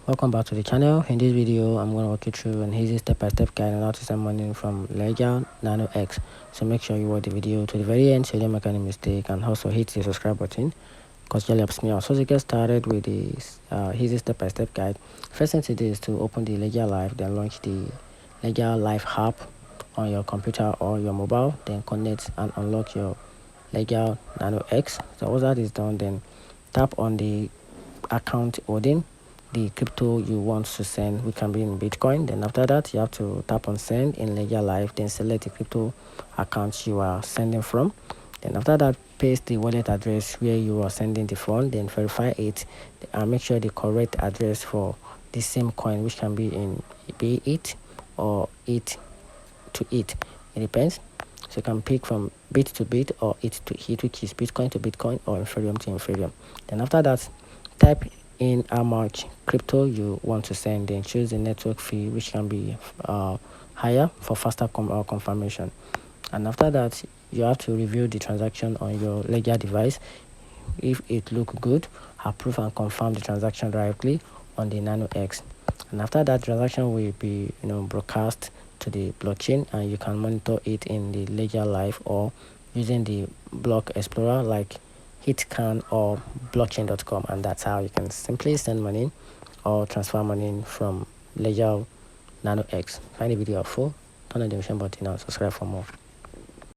Welcome back to the channel. In this video, I'm going to walk you through an easy step-by-step guide on how to send money from Ledger Nano X. So make sure you watch the video to the very end so you don't make any mistake, and also hit the subscribe button because it really helps me out. So to get started with the easy step-by-step guide, first thing to do is to open the Ledger Live, then launch the Ledger Live app on your computer or your mobile, then connect and unlock your Ledger Nano X. So once that is done, then tap on the account holding the crypto you want to send, which can be in Bitcoin. Then after that, you have to tap on send in Ledger Live, then select the crypto account you are sending from. Then after that, paste the wallet address where you are sending the fund, then verify it and make sure the correct address for the same coin, which can be in B8 or 8 to 8, it depends. So you can pick from bit to bit or 8 to 8, which is Bitcoin to Bitcoin or Ethereum to Ethereum. Then after that, type in how much crypto you want to send, then choose the network fee, which can be higher for faster confirmation. And after that, you have to review the transaction on your Ledger device. If it looks good, approve and confirm the transaction directly on the Nano X. And after that, transaction will be broadcast to the blockchain, and you can monitor it in the Ledger Live or using the block explorer like Hitcan or blockchain.com, and that's how you can simply send money or transfer money from Ledger Nano X. Find the video helpful, turn on the notification button and subscribe for more.